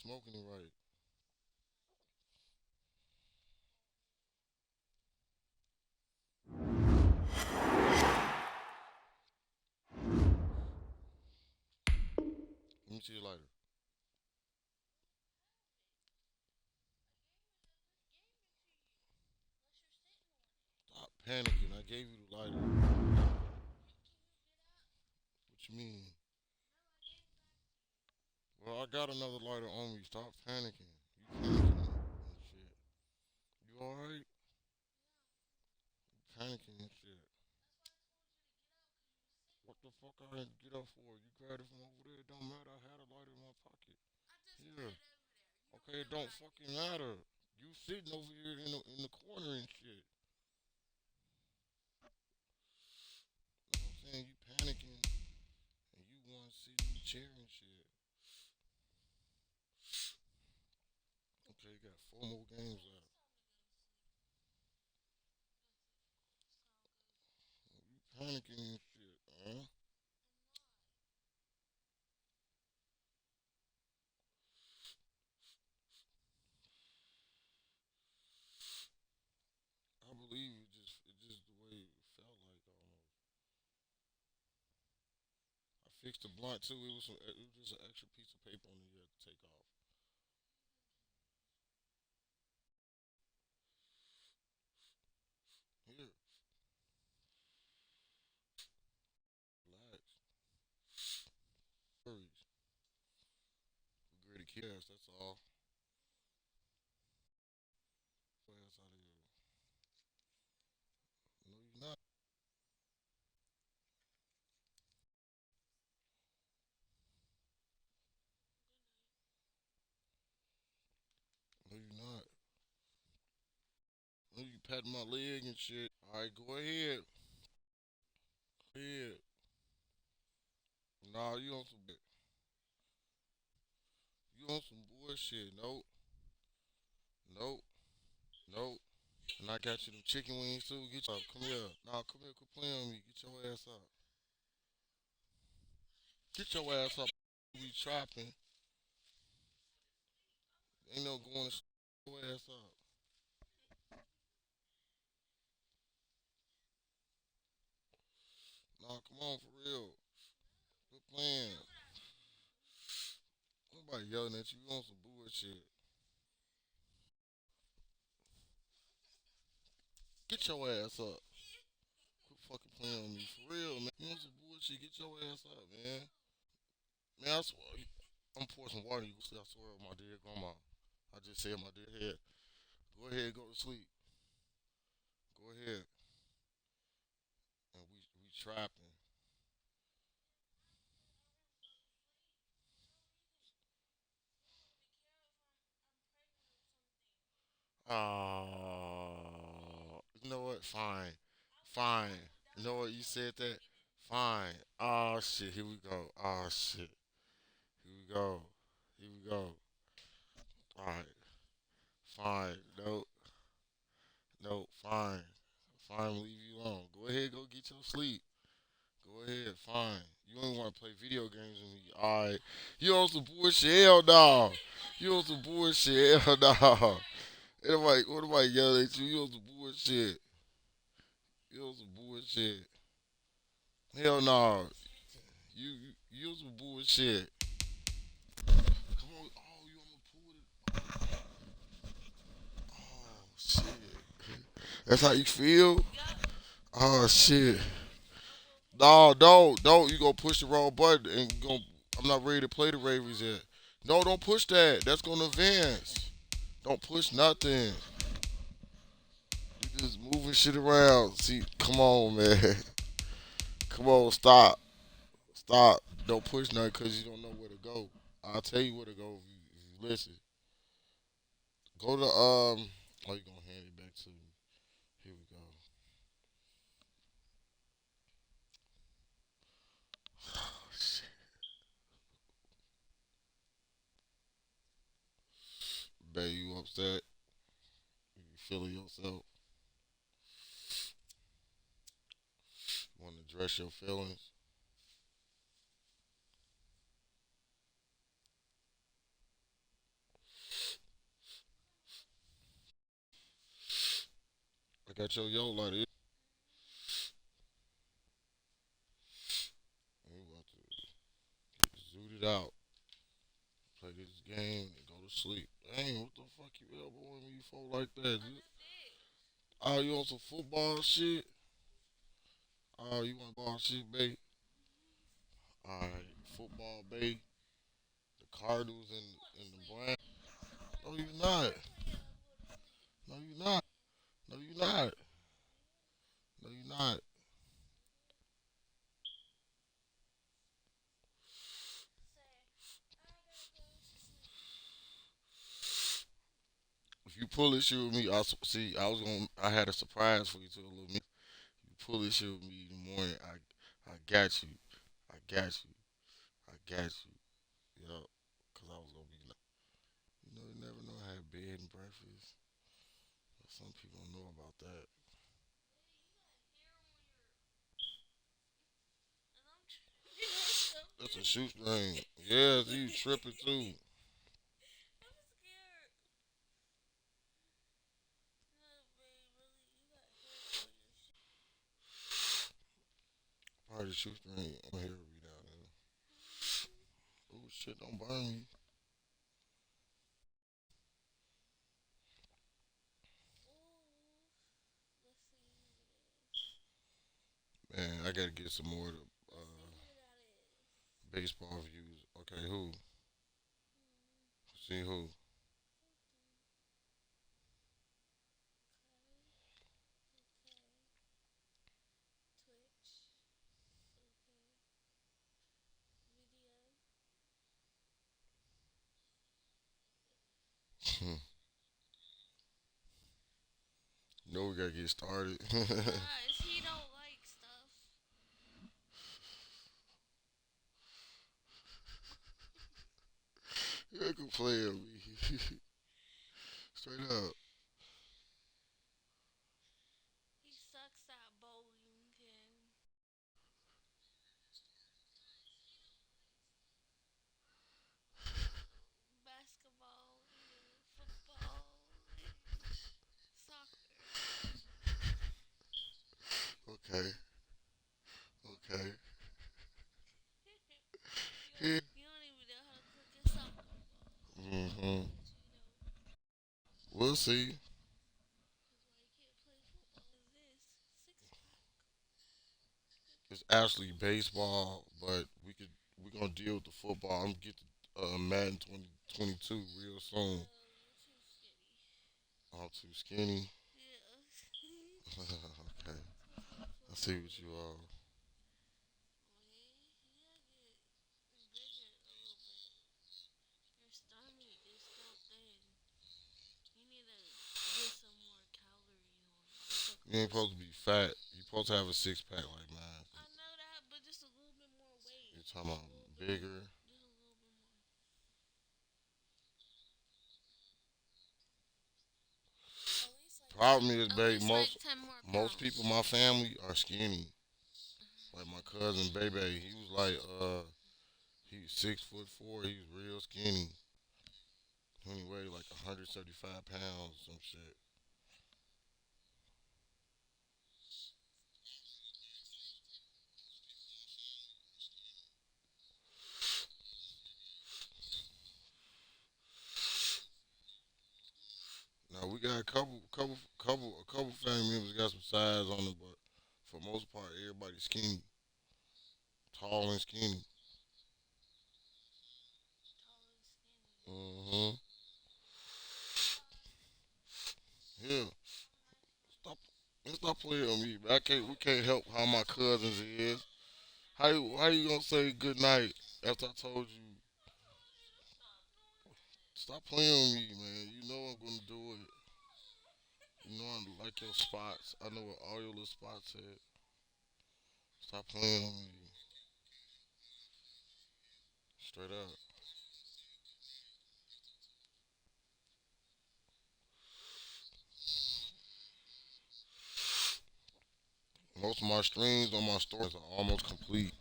smoking it right. Let me see your lighter. Stop panicking. I gave you the lighter. What you mean? Well, I got another lighter on me. Stop panicking. You panicking and shit. You alright? Panicking and shit. What the fuck I had to get up for? You grabbed it from over there. It don't matter. I had a lighter in my pocket. Here. Okay, it don't fucking matter. You sitting over here in the corner and shit. You know what I'm saying? You panicking and you want to sit in the chair and shit. Okay, you got four more games left. You panicking and shit, man. I believe it just the way it felt like almost. I fixed the blunt too. It was just an extra piece of paper on it you had to take off. Here, relax. Worries. We're great kids, that's all. Your ass out of here. No, you're not. No, you're not. No, you patting my leg and shit. All right, go ahead. Go ahead. Nah, you on some you on some bullshit. Nope. Nope. Nope. And I got you them chicken wings too. Get your come here. Nah, come here. Quit playing with me. Get your ass up. Get your ass up. We chopping. Ain't no going to your ass up. Nah, come on for real. Quit playing. Nobody yelling at you. You on some bullshit. Get your ass up. Quit fucking playing with me for real, man. You on some bullshit. Get your ass up, man. Man, I swear. I'm pouring some water. You go see. I swear on my dead grandma. I just said my dead head. Go ahead, go to sleep. Go ahead. And we trapping. You know what? Fine. Fine. You know what? You said that? Fine. Oh, shit. Here we go. Oh, shit. Here we go. Here we go. All right. Fine. No. No. Fine. Fine. Leave you alone. Go ahead. Go get your sleep. Go ahead. Fine. You don't want to play video games with me. All right. You on some bullshit? Hell no. You on some bullshit? Hell no. What am I yelling at you? You on some bullshit. You on some bullshit. Hell no. You on some bullshit. Come on. Oh, you almost pulled it. Oh, shit. That's how you feel? Oh, shit. No, don't. You gonna push the wrong button and you gonna. I'm not ready to play the Ravens yet. No, don't push that. That's gonna advance. Don't push nothing. You just moving shit around. See, come on, man. Come on, stop. Stop. Don't push nothing because you don't know where to go. I'll tell you where to go if you listen. Go to Oh, you gonna hand it back to me? Here we go. Oh, shit. Bet you upset. You feeling yourself. Want to address your feelings. I got your yo like it. We about to get zooted out, play this game, and go to sleep. Dang, what the fuck you elbowing me for like that? Oh, you on some football shit? Oh, you want ball shit, babe? Alright, football, babe. The Cardinals and the Browns. No, you not. No, you not. No, you not. No, you not. If you pull this shit with me, see. I had a surprise for you too, little me. You pull this shit with me in the morning. I got you. I got you. I got you. Yo, cause I was gonna be like, you never know how I had bed and breakfast. But some people don't know about that. That's a shoestring. Yeah, you tripping too. Probably the shoestring on here be down there. Oh shit, don't burn me. Man, I gotta get some more of the baseball views. Okay, who? See who? No, we gotta get started. You can play on me. Straight up. Okay. Okay. Yeah. Mm-hmm. We'll see. It's actually baseball, but we're gonna deal with the football. I'm gonna get to Madden 2022 real soon. I'm too skinny. Okay. I see what you are. You ain't supposed to be fat. You supposed to have a six pack like mine. You talking about bigger? Problem is, babe, most people in my family are skinny. Like my cousin Bebe, he was like he was 6'4". He was real skinny. He only weighed like 175 pounds, some shit. Now we got a couple family members got some size on them, but for most part, everybody's skinny, tall and skinny. Mm-hmm. Yeah. Stop. Stop playing on me. I can't. We can't help how my cousins is. How you gonna say good night after I told you? Stop playing on me, man. You know I'm gonna do it. You know I like your spots. I know what all your little spots at. Stop playing on me. Straight up. Most of my streams on my stories are almost complete.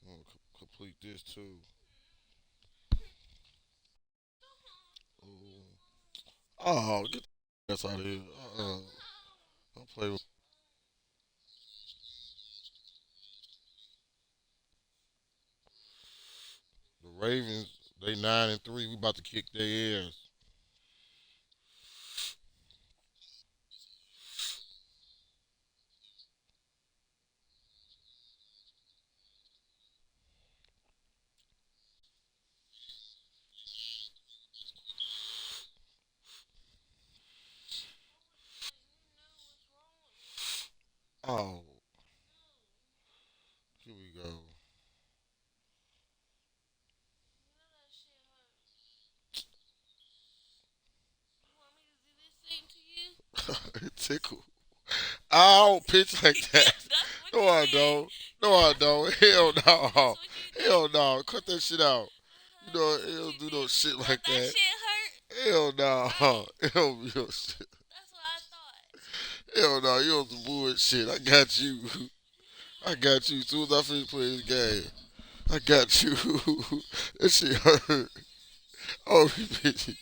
I'm gonna complete this too. Ooh. Oh, get That's how it is. Don't play with the Ravens. They 9-3. We about to kick their ass. Oh, here we go. It tickle. I don't pitch like that. No, I don't. No, I don't. Hell no. Hell no. Cut that shit out. You know, it don't do no shit like that. Hell no. It don't be no shit. Hell no. You on some bullshit. I got you. I got you. As soon as I finish playing this game, I got you. That shit hurt. Oh, you bitch.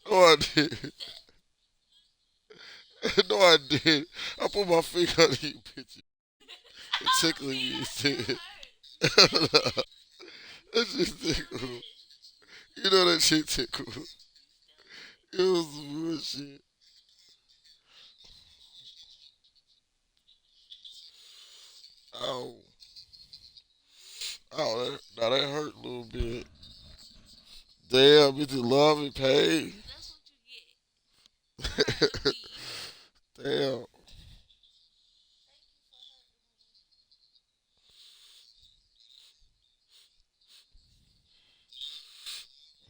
No, I did. No, I did. I put my finger on you, bitch. It tickling me. Instead. That shit tickle. You know that shit tickle. It was bullshit. Oh, oh, now that hurt a little bit. Damn, bitch, love and pain. Damn.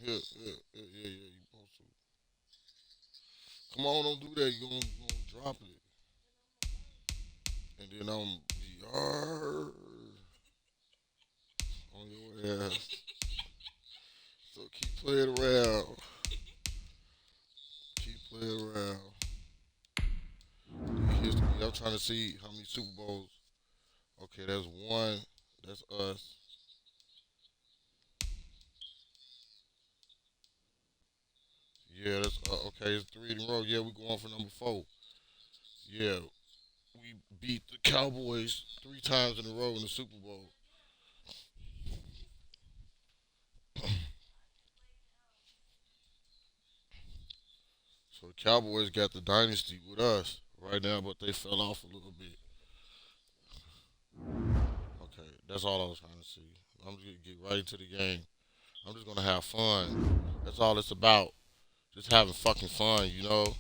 Yeah, you supposed to. Come on, don't do that. You gonna drop it. And then I'm be on your ass. So keep playing around. Keep playing around. History. I'm trying to see how many Super Bowls. Okay, that's one. That's us. Yeah, that's okay. It's three in a row. Yeah, we going for number four. Yeah, we beat the Cowboys three times in a row in the Super Bowl. So the Cowboys got the dynasty with us right now, but they fell off a little bit. Okay, that's all I was trying to see. I'm just gonna get right into the game. I'm just gonna have fun. That's all it's about. Just having fucking fun, you know.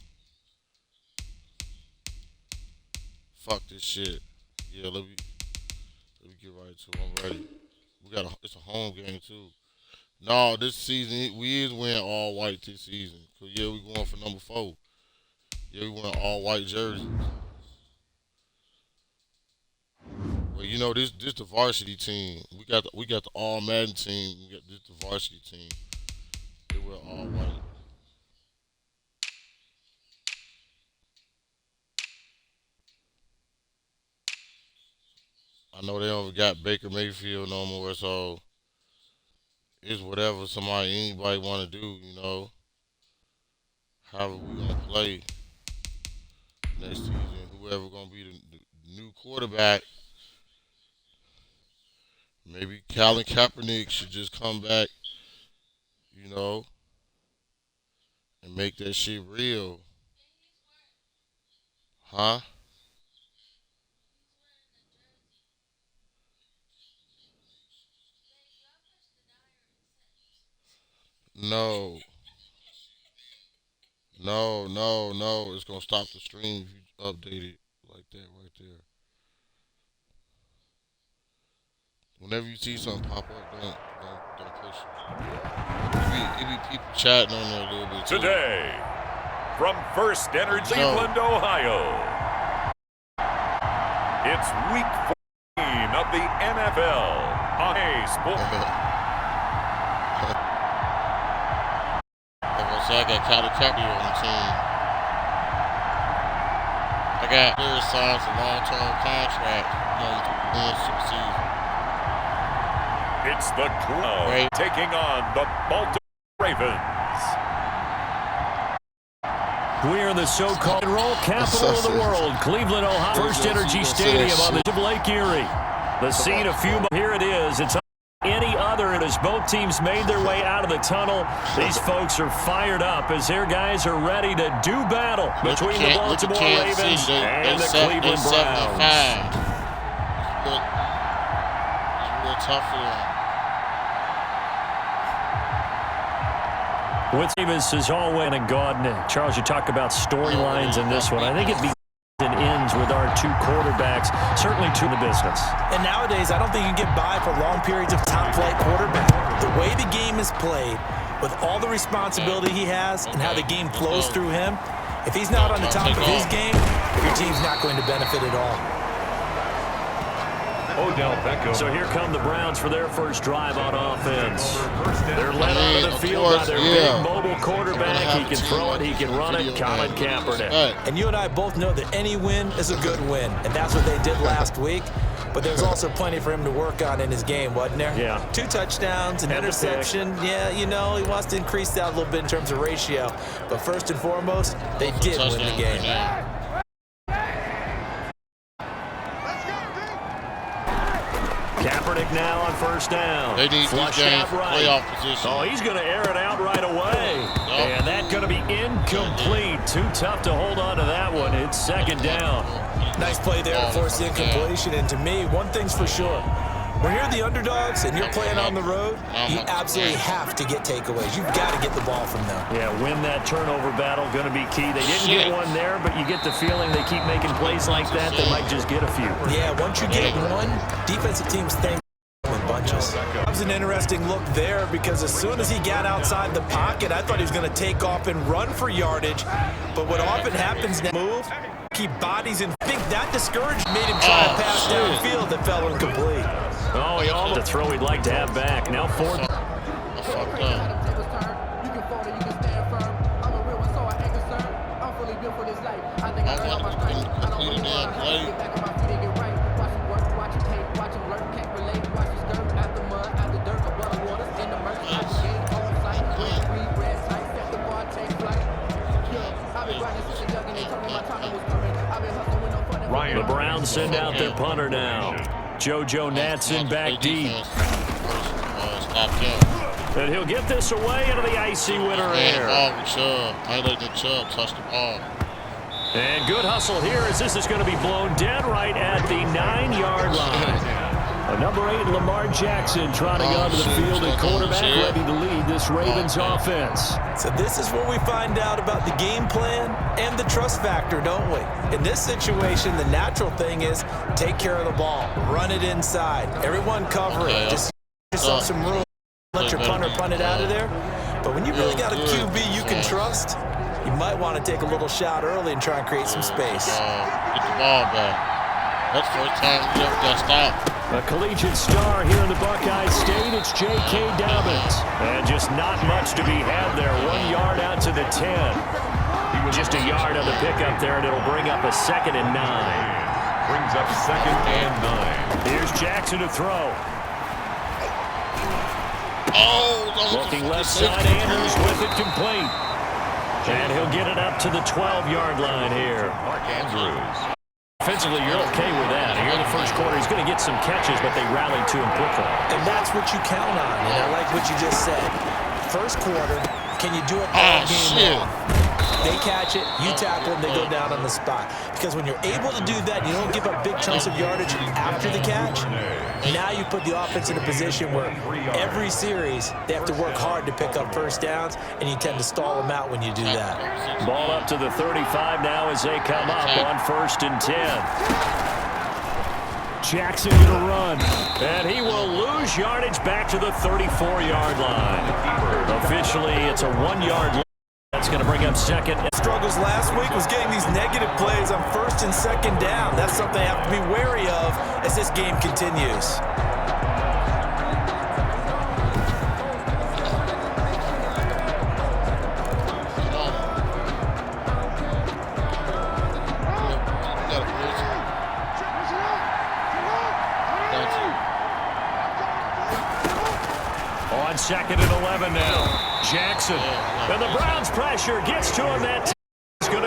Fuck this shit. Yeah, let me get right to it. I'm ready. It's a home game too. No, this season we is wearing all white this season. So yeah, we going for number four. Yeah, we wearing all white jerseys. Well, you know this the varsity team. We got the all Madden team. We got this the varsity team. They wear all white. I know they don't got Baker Mayfield no more, so it's whatever anybody want to do. You know, however we gonna play next season. Whoever gonna be the new quarterback, maybe Colin Kaepernick should just come back. You know, and make that shit real, huh? No, no. It's gonna stop the stream if you update it like that right there. Whenever you see something pop up, don't push it. It be people chatting on there a little bit too. Today, from First Energy, No. Cleveland, Ohio, it's Week 14 of the NFL on A Sport. Like I said, I got Colin Kaepernick on the team. I got players signed a long-term contract, ends of the season. It's the Clown Right. taking on the Baltimore Ravens. We're in the so-called roll capital of the world, Cleveland, Ohio. First Energy Stadium on the tip of Lake Erie. The scene a few moments. Here it is. It's any other, and as both teams made their way out of the tunnel, these folks are fired up as their guys are ready to do battle between the Baltimore Ravens and the Cleveland Browns. It's real tough for them. With Davis is always and Gardner. Charles, you talk about storylines in this one. I think it begins and ends with our two quarterbacks, certainly two in the business. And nowadays, I don't think you can get by for long periods of top-flight quarterback. The way the game is played, with all the responsibility he has and how the game flows through him, if he's not on the top of his game, your team's not going to benefit at all. Odell Beckham. So here come the Browns for their first drive on offense. They're led onto the field by their big mobile quarterback. He can throw it, he can run it, Colin Kaepernick. And you and I both know that any win is a good win, and that's what they did last week. But there's also plenty for him to work on in his game, wasn't there? Yeah. 2 touchdowns, an interception. Yeah, you know, he wants to increase that a little bit in terms of ratio. But first and foremost, they did win the game. Kaepernick now on first down. They need these games for playoff position. Oh, he's going to air it out right away. And that's going to be incomplete. Too tough to hold on to that one. It's second down. Nice play there to force the incompletion. And to me, one thing's for sure. When you're the underdogs and you're playing on the road, you absolutely have to get takeaways. You've got to get the ball from them. Yeah, win that turnover battle, going to be key. They didn't get one there, but you get the feeling they keep making plays like that, they might just get a few. Yeah, once you get one, defensive teams think in bunches. That was an interesting look there because as soon as he got outside the pocket, I thought he was going to take off and run for yardage. But what often happens now, move, keep bodies and think that discouraged made him try to pass downfield that fell incomplete. Oh, he almost a throw he'd like to have back. Now fourth. I fucked up. The Browns send out their punter now. JoJo Natson back deep. And he'll get this away into the icy winter air. I let the Chubb touch the ball. And good hustle here as this is going to be blown dead right at the 9-yard line. Number 8, Lamar Jackson, trotting onto the field at quarterback, ready to lead this Ravens offense. So this is where we find out about the game plan and the trust factor, don't we? In this situation, the natural thing is take care of the ball, run it inside, everyone cover it, just give yourself some room, let your punter punt it out of there. But when you really got a QB you can trust, you might want to take a little shot early and try and create some space. Get the ball back. That's the first time we ever got stopped. A collegiate star here in the Buckeye State, it's J.K. Dobbins. And just not much to be had there. 1 yard out to the 10. Just a yard on the pickup there, and it'll bring up a 2nd and 9. Brings up 2nd and 9. Here's Jackson to throw. Looking left side, Andrews with it complete. And he'll get it up to the 12-yard line here. Mark Andrews. Offensively, you're okay with that. Here in the first quarter, he's going to get some catches, but they rallied to him quickly. And that's what you count on, and I like what you just said. First quarter, can you do it all game long? They catch it, you tackle them, they go down on the spot. Because when you're able to do that, you don't give up big chunks of yardage after the catch. Now you put the offense in a position where every series, they have to work hard to pick up first downs, and you tend to stall them out when you do that. Ball up to the 35 now as they come up on 1st and 10. Jackson gonna run, and he will lose yardage back to the 34-yard line. Officially, it's a 1-yard line. That's going to bring up 2nd. Struggles last week was getting these negative plays on 1st and 2nd down. That's something I have to be wary of as this game continues. On 2nd and 11 now. Jackson. And the Browns pressure gets to him. That is going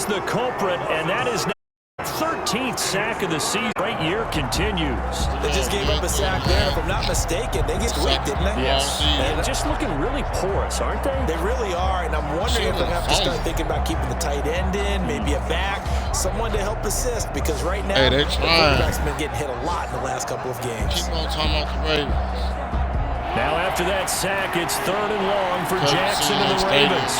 the culprit, and that is now 13th sack of the season. Great year continues. They just gave up a sack there. If I'm not mistaken, they get weak, didn't they? Yes. And just looking really porous, aren't they? They really are, and I'm wondering if they have to start thinking about keeping the tight end in, maybe a back, someone to help assist, because right now, the quarterback's been getting hit a lot in the last couple of games. Keep on talking about the Ravens. Now after that sack, it's 3rd and long for Jackson and the Ravens.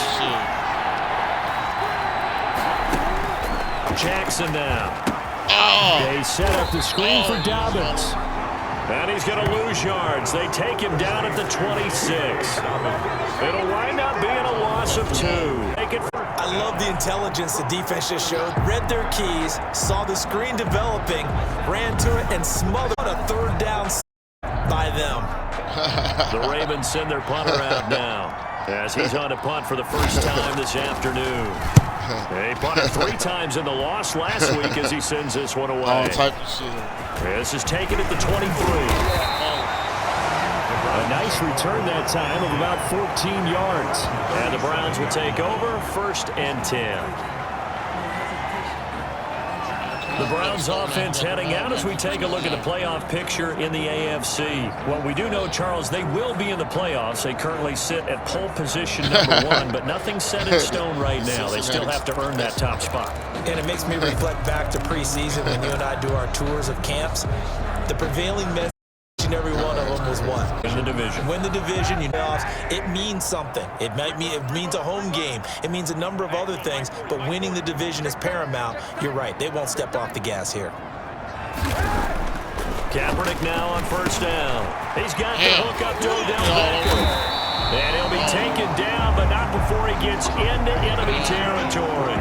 Jackson now. They set up the screen for Dobbins. And he's going to lose yards. They take him down at the 26. It'll wind up being a loss of 2. I love the intelligence the defense just showed. Read their keys, saw the screen developing, ran to it, and smothered a 3rd down by them. The Ravens send their punter out now as he's on to punt for the first time this afternoon. He punted 3 times in the loss last week as he sends this one away. All type of shit. This is taken at the 23. A nice return that time of about 14 yards. And the Browns will take over 1st and 10. The Browns offense heading out as we take a look at the playoff picture in the AFC. Well, we do know, Charles, they will be in the playoffs. They currently sit at pole position number 1, but nothing's set in stone right now. They still have to earn that top spot. And it makes me reflect back to preseason when you and I do our tours of camps. The prevailing message in every one of them was what? Win the division. Win the division, you know, it means something. It means a home game. It means a number of other things, but winning the division is paramount. You're right. They won't step off the gas here. Kaepernick now on 1st down. He's got the hook up to Odell Beckham. And he'll be taken down, but not before he gets into enemy territory.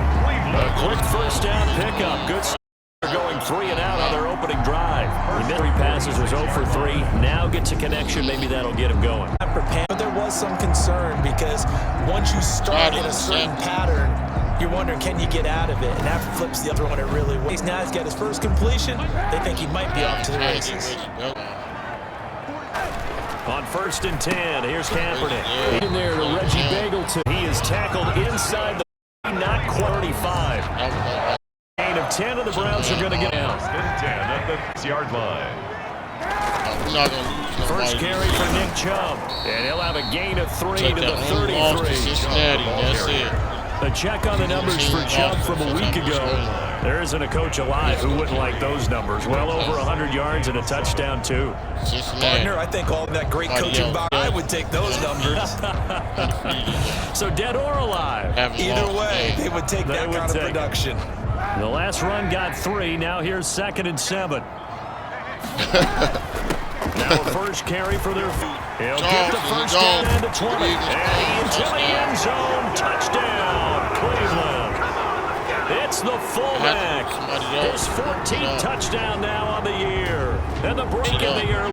A quick 1st down pickup. Good start. They're going 3 and out on their opening drive. He missed 3 passes, was 0 for 3. Now gets a connection. Maybe that'll get him going. But there was some concern because once you start in a certain pattern, you're wondering, can you get out of it? And that flips the other one. It really works. Now he's got his first completion. They think he might be off to the races. On 1st and 10, here's Kaepernick. In there to Reggie Bagleton. He is tackled inside the not quite 35. Gain of 10, and the Browns are going to get down. 10 at the 6-yard line. First carry for Nick Chubb, and he'll have a gain of 3 to the 33. Cincinnati, that's it. A check on the numbers for Chubb from a week ago. There isn't a coach alive who wouldn't like those numbers. Well over 100 yards and a touchdown, too. Partner, I think all that great coaching by I would take those numbers. So dead or alive? Either way, they would take that kind of production. The last run got 3. Now here's 2nd and 7. Now a first carry for their feet. He'll get the first down and the 20. And into the end zone. Touchdown, Cleveland. It's the fullback. His 14th touchdown now on the year. And the break in the air.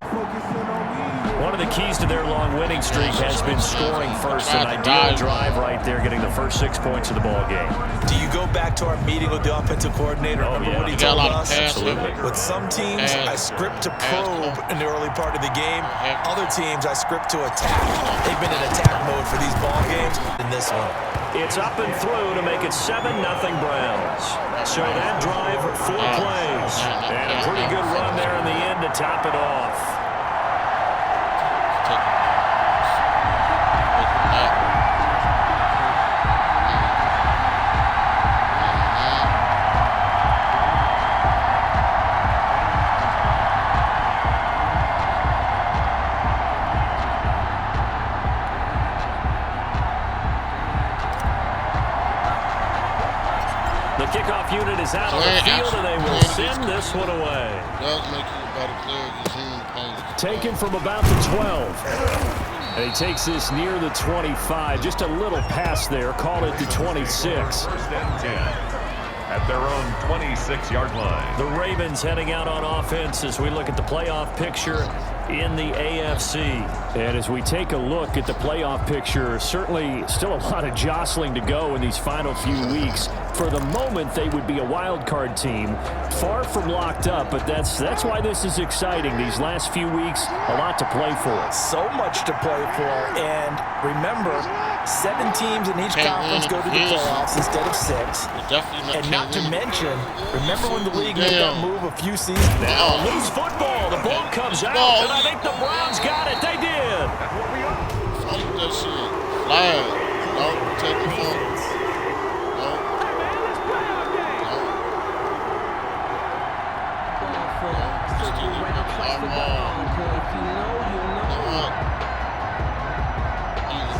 One of the keys to their long winning streak has been scoring first. An ideal drive right there, getting the first 6 points of the ball game. Do you go back to our meeting with the offensive coordinator? Remember what he told us? Absolutely. With some teams, I script to probe in the early part of the game. Other teams, I script to attack. They've been in attack mode for these ball games in this one. It's up and through to make it 7-0 Browns. So that drive, 4 plays. And a pretty good run there in the end to top it off. The kickoff unit is out on the field, and they will send this one away. Taken from about the 12. And he takes this near the 25. Just a little pass there. Call it the 26. 1st and 10 at their own 26-yard line. The Ravens heading out on offense as we look at the playoff picture in the AFC. And as we take a look at the playoff picture, certainly still a lot of jostling to go in these final few weeks. For the moment, they would be a wild card team, far from locked up, but that's why this is exciting. These last few weeks, a lot to play for. So much to play for, and remember, 7 teams in each conference go to the playoffs instead of 6. And not to mention, remember when the league made that move a few seasons ago? Now, loose football. The ball comes out, and I think the Browns got it. They did. Fumble that shit. Flag. No, take the fumble.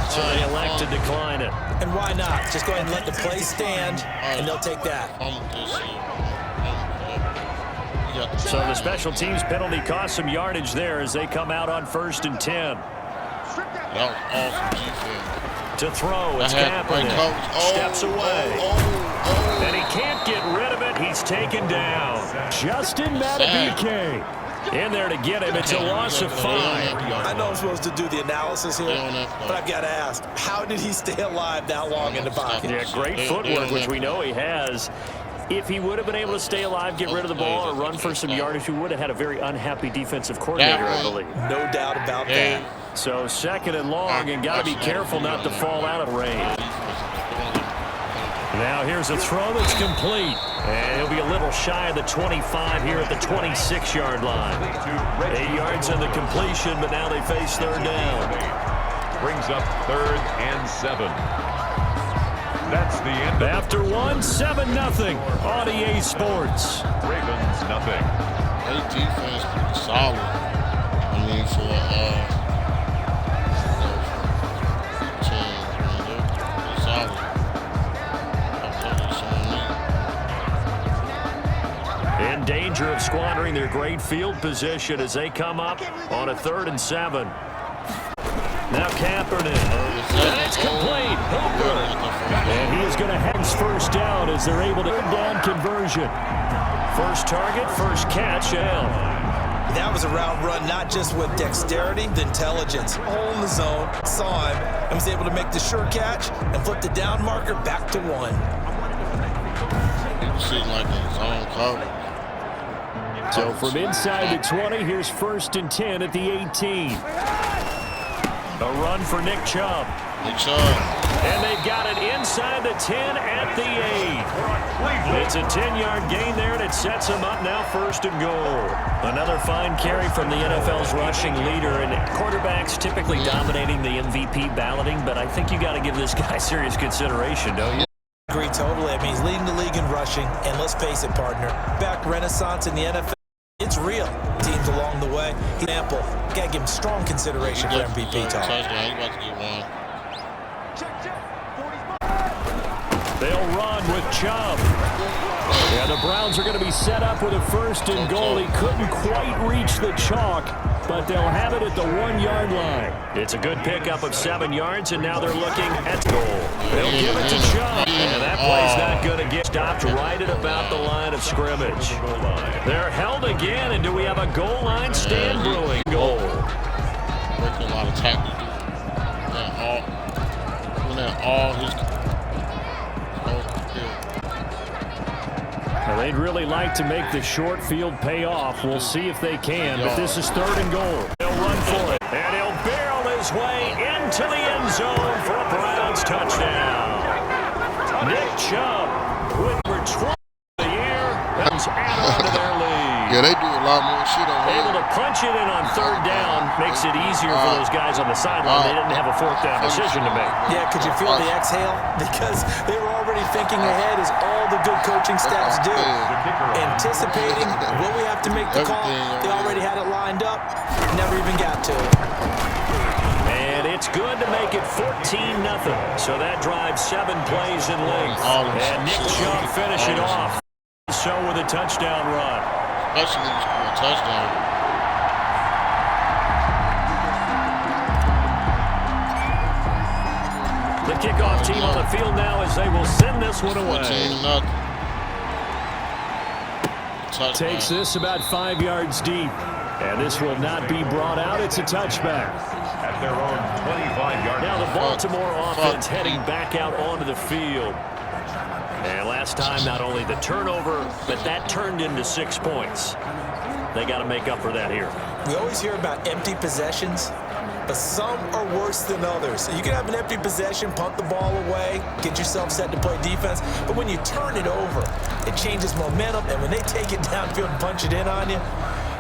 So they elect to decline it. And why not? Just go ahead and let the play stand, and they'll take that. So the special teams penalty cost some yardage there as they come out on 1st and 10. That was awesome defense. To throw, it's Kaepernick. Steps away. And he can't get rid of it. He's taken down. Justin Madubuike in there to get him. It's a loss of 5. I know I'm supposed to do the analysis here, but I've got to ask, how did he stay alive that long in the pocket? Yeah, great footwork, which we know he has. If he would have been able to stay alive, get rid of the ball, or run for some yardage, we would have had a very unhappy defensive coordinator, I believe. No doubt about that. So 2nd and long, and got to be careful not to fall out of range. Now here's a throw that's complete. And he'll be a little shy of the 25 here at the 26-yard line. 8 yards on the completion, but now they face 3rd down. Brings up 3rd and 7. That's the end. After 1, 7-0 on EA Sports. Ravens nothing. Their defense pretty solid. I mean, for team, they're pretty solid. In danger of squandering their great field position as they come up on a 3rd and 7. Now Kaepernick. And it's complete. Hooper. And he is going to have his 1st down as they're able to down conversion. First target, first catch, L. That was a route run not just with dexterity, the intelligence. All in the zone, saw him, and was able to make the sure catch and flip the down marker back to 1. It seemed like a zone cover. So from inside the 20, here's 1st and 10 at the 18. A run for Nick Chubb. Nick Chubb. And they've got it inside the 10 at the 8. It's a 10-yard gain there, and it sets them up now 1st and goal. Another fine carry from the NFL's rushing leader, and quarterbacks typically dominating the MVP balloting, but I think you got to give this guy serious consideration, don't you? Agree totally. I mean, he's leading the league in rushing, and let's face it, partner, back renaissance in the NFL, it's real. Teams along the way. Example, got to give him strong consideration for MVP talk. Touchdown, he's about to get one. They'll run with Chubb. Yeah, the Browns are going to be set up with a 1st and goal. He couldn't quite reach the chalk, but they'll have it at the 1-yard line. It's a good pickup of 7 yards, and now they're looking at goal. They'll give it to Chubb, and that play's not going to get stopped right at about the line of scrimmage. They're held again, and do we have a goal line stand brewing? Goal. Working a lot of tackles. All his. Well, they'd really like to make the short field pay off. We'll see if they can, but this is 3rd and goal. They'll run for it, and he'll barrel his way into the end zone for a Browns touchdown. Nick Chubb with over 20 of the year has added on to their lead. Yeah, they do a lot more shit on Able to punch it in on 3rd down makes it easier for those guys on the sideline. They didn't have a 4th down decision to make. Yeah, could you feel the exhale? Because they were already thinking ahead, as all the good coaching staffs do. Anticipating what we have to make the call. They already had it lined up. Never even got to it. And it's good to make it 14-0. So that drives 7 plays in length. And Nick Chubb finish it off. So with a touchdown run. Especially when you score a touchdown. The kickoff team on the field now as they will send this one away. 14-0. Takes this about 5 yards deep. And this will not be brought out. It's a touchback. At their own 25-yard line. Now the Baltimore offense heading back out onto the field. And last time, not only the turnover, but that turned into 6 points. They got to make up for that here. We always hear about empty possessions. but some are worse than others. You can have an empty possession, punt the ball away, get yourself set to play defense, but when you turn it over, it changes momentum, and when they take it downfield and punch it in on you,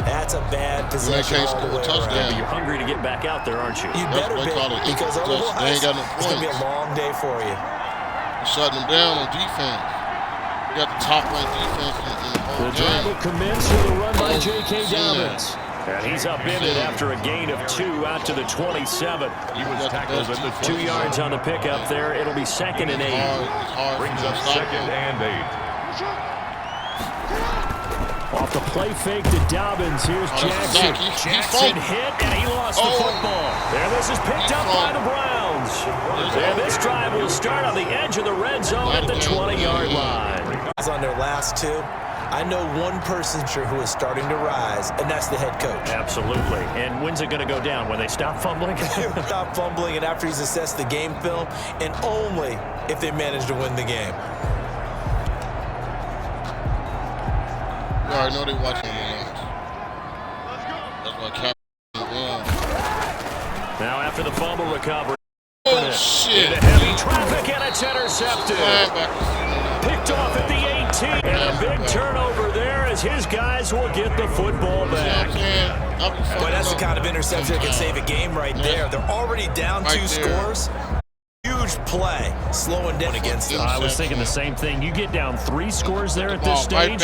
that's a bad possession all the way around. You're hungry to get back out there, aren't you? You better be, because otherwise it's going to be a long day for you. You're shutting them down on defense. You got the top-ranked defense in the whole The drive will commence with a run by J.K. Dobbins. And he's upended after a gain of 2 out to the 27. He was tackled at the 2 yards on the pickup there. It'll be 2nd and 8. Brings up 2nd and 8. Off the play fake to Dobbins. Here's Jackson. Jackson hit, and he lost the football. There, this is picked up by the Browns. And this drive will start on the edge of the red zone at the 20-yard line. On their last 2, I know one person sure who is starting to rise, and that's the head coach. Absolutely. And when's it going to go down? When they stop fumbling? Stop fumbling, and after he's assessed the game film, and only if they manage to win the game. You already know they watching us. That's why Captain won. Now after the fumble recovery. Oh, shit. Into heavy traffic, and it's intercepted. Picked off at the 18. And a big turnover there as his guys will get the football back. Boy, that's the kind of interception that can save a game right there. They're already down 2 scores. Huge play, slowing down against them. I was thinking the same thing. You get down 3 scores there at this stage,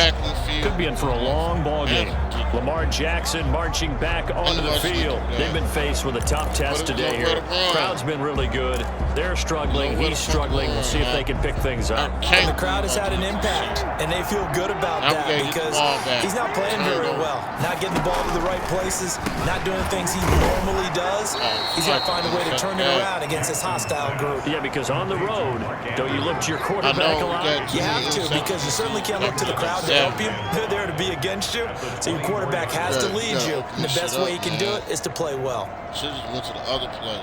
could be in for a long ball game. Lamar Jackson marching back onto the field. They've been faced with a tough test today here. Crowd's been really good. They're struggling. He's struggling. We'll see if they can pick things up. And the crowd has had an impact, and they feel good about that because he's not playing very well. Not getting the ball to the right places, not doing things he normally does. He's got to find a way to turn it around against this hostile group. Yeah, because on the road, don't you look to your quarterback a lot? You have to, because you certainly can't look to the crowd to help you. They're there to be against you, so your quarterback has to lead you. And the best way he can do it is to play well. Should have went to the other play.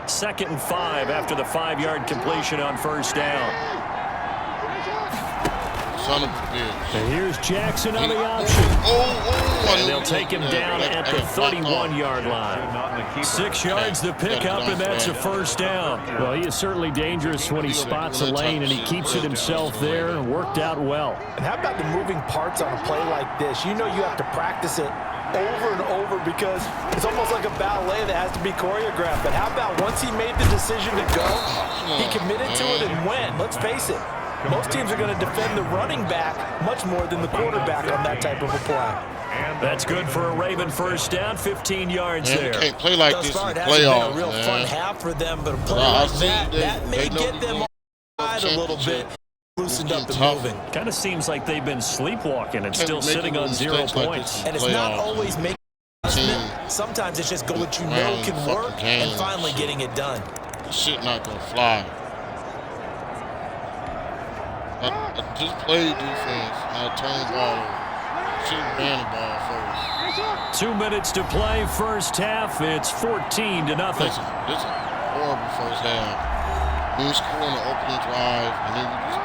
2nd and 5 after the 5-yard completion on 1st down. Son of a bitch. And here's Jackson on the option. And they'll take him down at the 31-yard line. 6 yards the pickup, and that's a 1st down. Well, he is certainly dangerous when he spots a lane, and he keeps it himself there and worked out well. And how about the moving parts on a play like this? You know you have to practice it over and over because it's almost like a ballet that has to be choreographed. But how about once he made the decision to go, he committed to it and went. Let's face it. Most teams are going to defend the running back much more than the quarterback on that type of a play. That's good for a Raven 1st down, 15 yards there. You can't play like this in the playoffs, it hasn't been a real fun half for them, but a play like that may get them a little bit. Loosened up and moving. Kind of seems like they've been sleepwalking and still sitting on 0 points. And it's not always making adjustment. Sometimes it's just go what you know can work and finally getting it done. Shit not going to fly. I just played defense, and I turned the ball over. Should have ran the ball first. 2 minutes to play, 1st half. It's 14-0. This is a horrible 1st half. We score on the opening drive.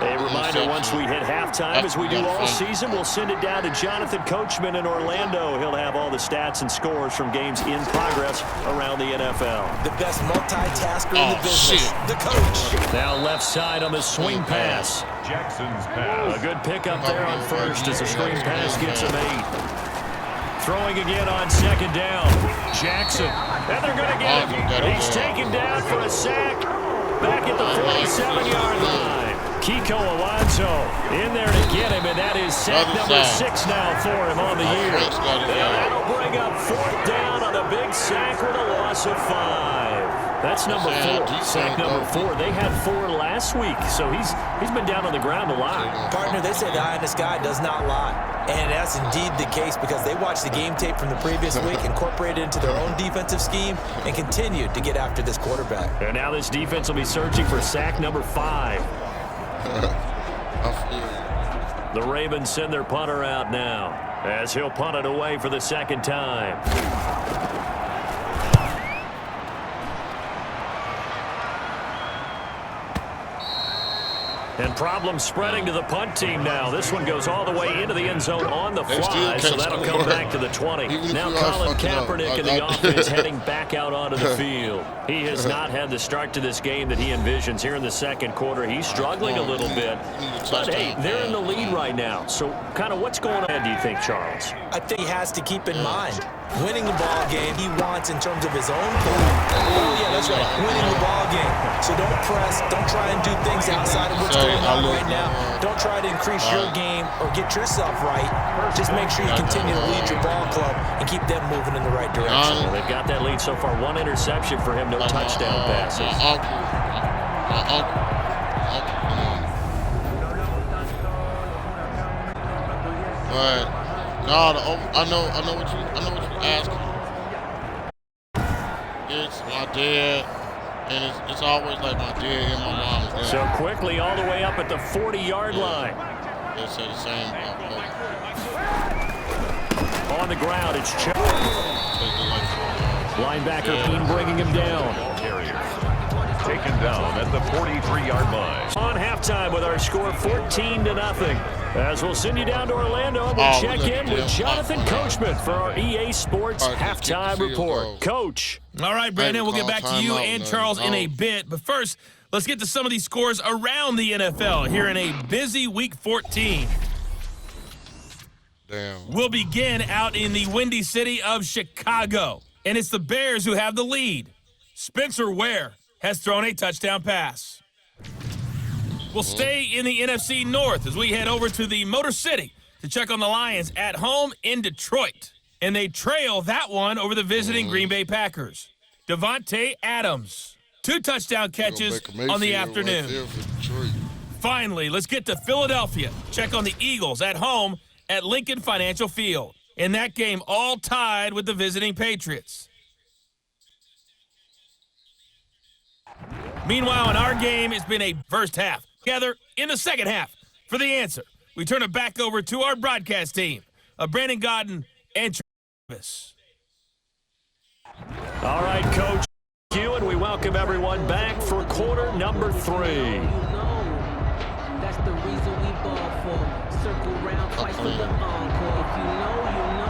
A reminder, once we hit halftime, as we do all season, we'll send it down to Jonathan Coachman in Orlando. He'll have all the stats and scores from games in progress around the NFL. The best multitasker in the business, the coach. Now left side on the swing pass. Jackson's pass. A good pickup there on 1st as the screen pass gets him 8. Throwing again on 2nd down. Jackson. And they're going to get him. He's taken down for a sack. Back at the 47-yard line. Kiko Alonso in there to get him, and that is sack number 6 now for him on the year. And that'll bring up 4th down on a big sack with a loss of 5. That's number 4. Sack number 4. They had 4 last week, so he's been down on the ground a lot. Partner, they say the eye in the sky does not lie. And that's indeed the case because they watched the game tape from the previous week, incorporated it into their own defensive scheme, and continued to get after this quarterback. And now this defense will be searching for sack number 5. The Ravens send their punter out now as he'll punt it away for the 2nd time. And problems spreading to the punt team now. This one goes all the way into the end zone on the fly, so that'll come back to the 20. Now Colin Kaepernick in the offense heading back out onto the field. He has not had the start to this game that he envisions here in the second quarter. He's struggling a little bit. But, hey, they're in the lead right now. So kind of what's going on, do you think, Charles? I think he has to keep in mind winning the ball game he wants in terms of his own play. Oh, yeah, that's right, winning the ball game. So don't press, don't try and do things outside of what's going on right now. Don't try to increase your game or get yourself right. Just make sure you continue to lead your ball club and keep them moving in the right direction. Well, they've got that lead so far. One interception for him, no touchdown passes. But I know what you're asking. It's my dad, and it's always like my dad and my mom's dad. So quickly all the way up at the 40-yard line. They say the same. On the ground, it's Chubb. Linebacker Keane bringing him down. Taken down at the 43-yard line. On halftime with our score 14-0. As we'll send you down to Orlando, and we'll check in with Jonathan Coachman for our EA Sports halftime report. Coach. All right, Brandon, we'll get back to you and Charles in a bit. But first, let's get to some of these scores around the NFL here in a busy Week 14. Damn. We'll begin out in the windy city of Chicago, and it's the Bears who have the lead. Spencer Ware has thrown a touchdown pass. We'll stay in the NFC North as we head over to the Motor City to check on the Lions at home in Detroit. And they trail that one over the visiting Green Bay Packers. Devontae Adams, 2 touchdown catches on the afternoon. Finally, let's get to Philadelphia. Check on the Eagles at home at Lincoln Financial Field. In that game, all tied with the visiting Patriots. Meanwhile, in our game, it's been a first half. Together in the second half. For the answer, we turn it back over to our broadcast team of Brandon Gaudin and Travis. All right, Coach, thank you, and we welcome everyone back for quarter number 3. That's the reason we ball for. Circle round twice for the encore. If you know, you know.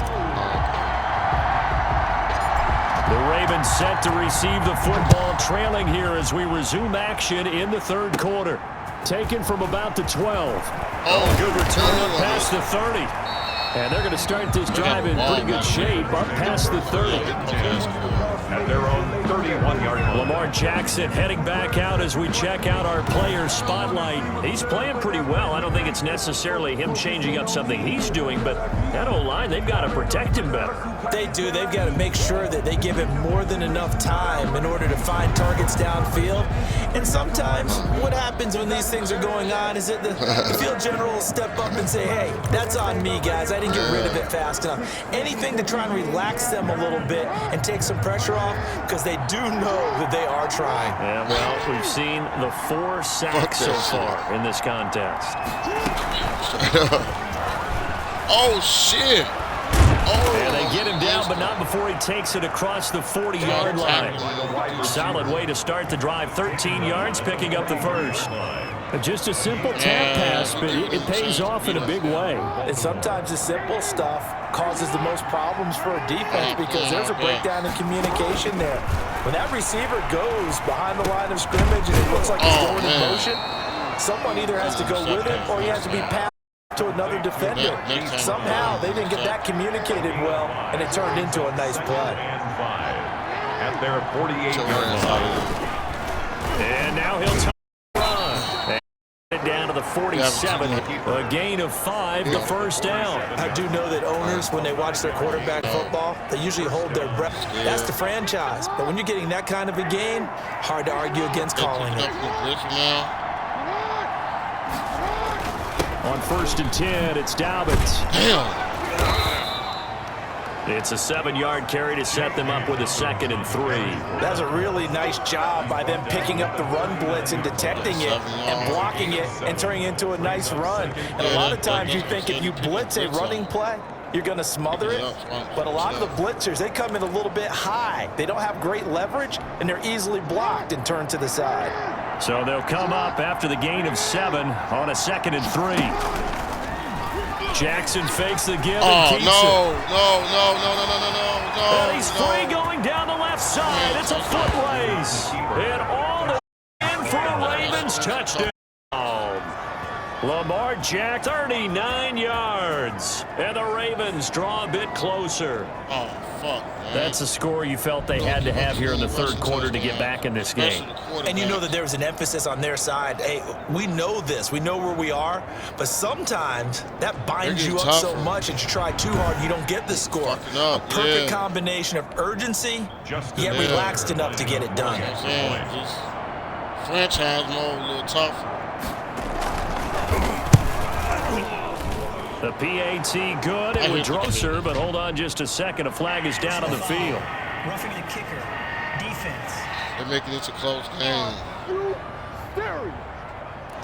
The Ravens set to receive the football, trailing here as we resume action in the third quarter. Taken from about the 12. Oh, good return up past the 30. And they're going to start this drive in pretty good shape up past the 30. At their own 31-yard line. Lamar Jackson heading back out as we check out our player spotlight. He's playing pretty well. I don't think it's necessarily him changing up something he's doing, but that O-line, they've got to protect him better. They do. They've got to make sure that they give him more than enough time in order to find targets downfield. And sometimes what happens when these things are going on is that the field general will step up and say, hey, that's on me, guys. I didn't get rid of it fast enough. Anything to try and relax them a little bit and take some pressure off, because they do know that they are trying. Yeah, well, we've seen the 4 sacks so far in this contest. Oh, shit. Oh, and they get him down, but not before he takes it across the 40-yard line. Solid way to start the drive. 13 yards, picking up the first. Just a simple tap pass, but it pays off in a big way. And sometimes the simple stuff causes the most problems for a defense because there's a breakdown in communication there. When that receiver goes behind the line of scrimmage and it looks like he's going in motion, someone either has to go with him or he has to be passed to another defender. Somehow they didn't get that communicated well, and it turned into a nice play. At their 48-yard line. And now he'll run. Down to the 47. A gain of 5, the first down. I do know that owners, when they watch their quarterback football, they usually hold their breath. That's the franchise. But when you're getting that kind of a game, hard to argue against calling it. On 1st and 10, it's Dobbins. Damn. It's a 7-yard carry to set them up with a 2nd and 3. That's a really nice job by them picking up the run blitz and detecting it and blocking it and turning it into a nice run. And a lot of times you think if you blitz a running play, you're going to smother it. But a lot of the blitzers, they come in a little bit high. They don't have great leverage, and they're easily blocked and turned to the side. So they'll come up after the gain of 7 on a 2nd and 3. Jackson fakes the give and keeps it. No. And he's free going down the left side. It's a foot race. And all in for a Ravens touchdown. Lamar Jackson, 39 yards. And the Ravens draw a bit closer. Oh, fuck, man. That's a score you felt they had to have here in the third quarter to get back in this game. And you know that there was an emphasis on their side. Hey, we know this. We know where we are. But sometimes that binds you up so much that you try too hard, you don't get the score. A perfect combination of urgency, yet relaxed enough to get it done. Just franchise mode, a little tough. The PAT good. It was closer, but hold on just a second. A flag is down on the field. Roughing the kicker. Defense. They're making it a close game.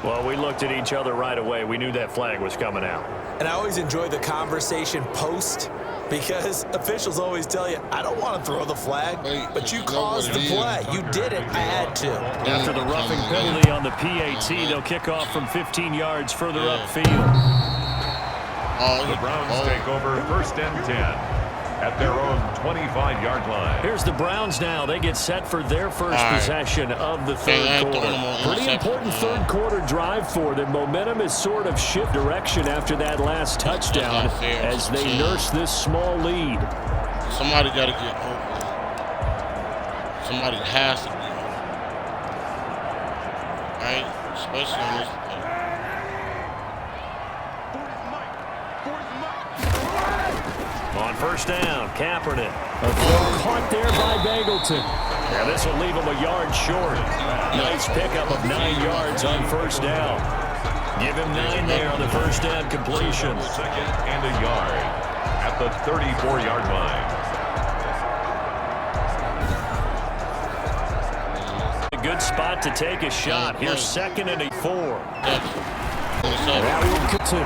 Well, we looked at each other right away. We knew that flag was coming out. And I always enjoy the conversation post because officials always tell you, I don't want to throw the flag, but you caused the play. You did it. I had to. After the roughing penalty on the PAT, they'll kick off from 15 yards further upfield. The Browns take over 1st and 10 at their own 25-yard line. Here's the Browns now. They get set for their first possession of the third quarter. Pretty important third quarter drive for them. Momentum is sort of shift direction after that last touchdown as they nurse this small lead. Somebody got to get open. Somebody has to be open. Right? Especially on this play. On first down, Kaepernick. A throw caught there by Bangleton. And this will leave him a yard short. Nice pickup of 9 yards on first down. Give him 9 there on the first down completion. 2nd and a yard at the 34-yard line. A good spot to take a shot. Here's 2nd and a 4. Now we'll get to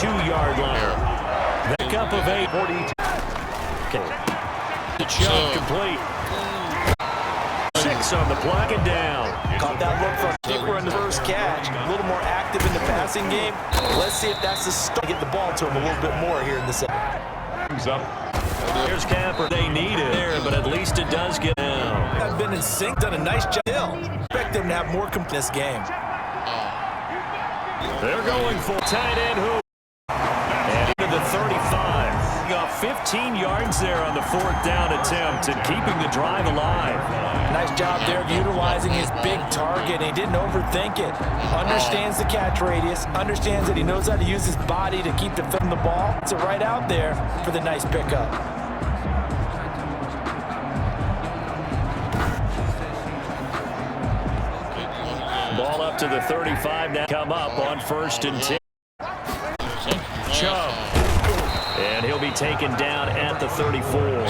2-yard line. Back up of 8. 42. The shot complete. 6 on the play and down. Caught that look for a kicker in the first catch. A little more active in the passing game. Let's see if that's the start. Get the ball to him a little bit more here in the second. Here's Capper. They need it there, but at least it does get down. I've been in sync, done a nice job. Expect them to have more this game. They're going for tight end hoop. And into the 35. He got 15 yards there on the 4th down attempt and keeping the drive alive. Nice job there of utilizing his big target. He didn't overthink it. Understands the catch radius. Understands that he knows how to use his body to keep defending the ball. It's right out there for the nice pickup. Ball up to the 35 now. Come up on 1st and 10. Chubb. And he'll be taken down at the 34.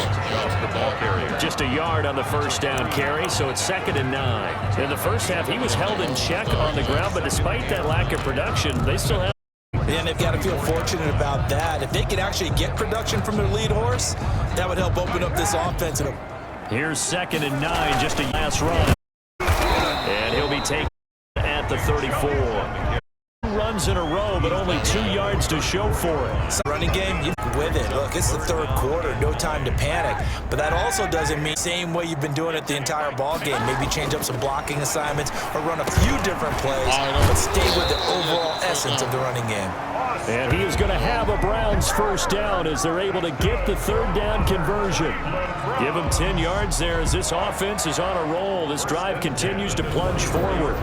Just a yard on the first down carry, so it's 2nd and 9. In the first half, he was held in check on the ground, but despite that lack of production, they still have. And they've got to feel fortunate about that. If they could actually get production from their lead horse, that would help open up this offense. Here's 2nd and 9, just a last run. And he'll be taken at the 34. Runs in a row, but only 2 yards to show for it. Running game, you with it. Look, it's the third quarter, no time to panic. But that also doesn't mean same way you've been doing it the entire ball game. Maybe change up some blocking assignments or run a few different plays, but stay with the overall essence of the running game. And he is going to have a Browns first down as they're able to get the 3rd down conversion. Give him 10 yards there as this offense is on a roll. This drive continues to plunge forward.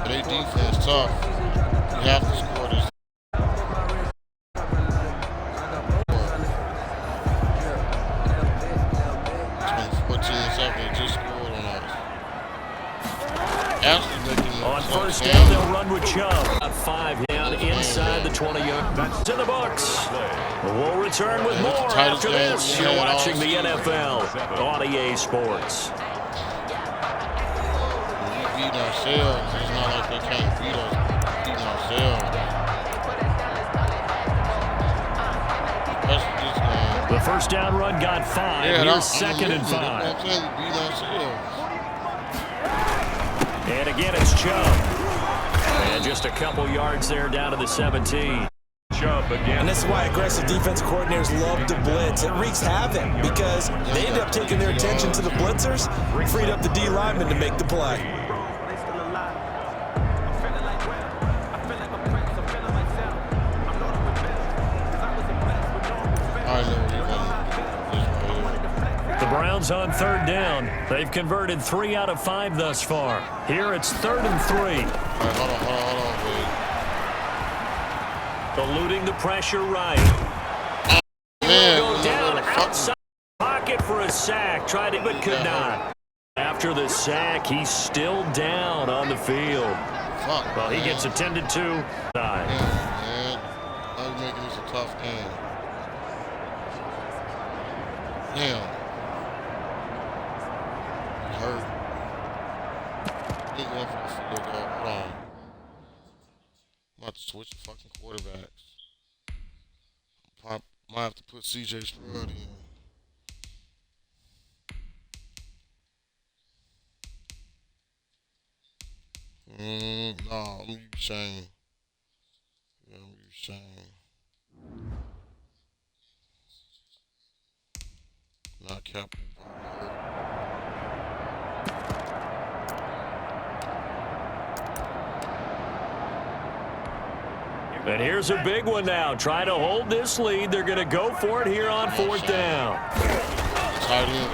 Their defense tough. You have to score this. 14-7, they just scored on us. On first down, they'll run with Chubb. 5 down inside the 20-yard. That's to the books. We'll return with more after this. You're watching the NFL on EA Sports. We beat ourselves. It's not like they can't beat us. We beat ourselves. Especially this game. The first down run got 5. Here's 2nd and 5. I'm saying we beat ourselves. And again, it's Chubb. And just a couple yards there down to the 17. Chubb again. And this is why aggressive defense coordinators love to blitz. It wreaks havoc because they end up taking their attention to the blitzers, freed up the D lineman to make the play. The Browns on third down. They've converted 3 out of 5 thus far. Here it's 3rd and 3. Hold on, Eluding the pressure right. man. Go down outside the pocket for a sack. Tried it but could not. After the sack, he's still down on the field. Fuck, Well, he man. gets attended to. Man. Now you're making this a tough game. Damn. He hurt. He going for the field goal. Hold on. I'm about to switch the fucking quarterbacks. Might have to put CJ Stroud in. No, I'm gonna use Shane. Yeah, I'm gonna use Shane. Not Capital. And here's a big one now. Trying to hold this lead. They're going to go for it here on 4th down.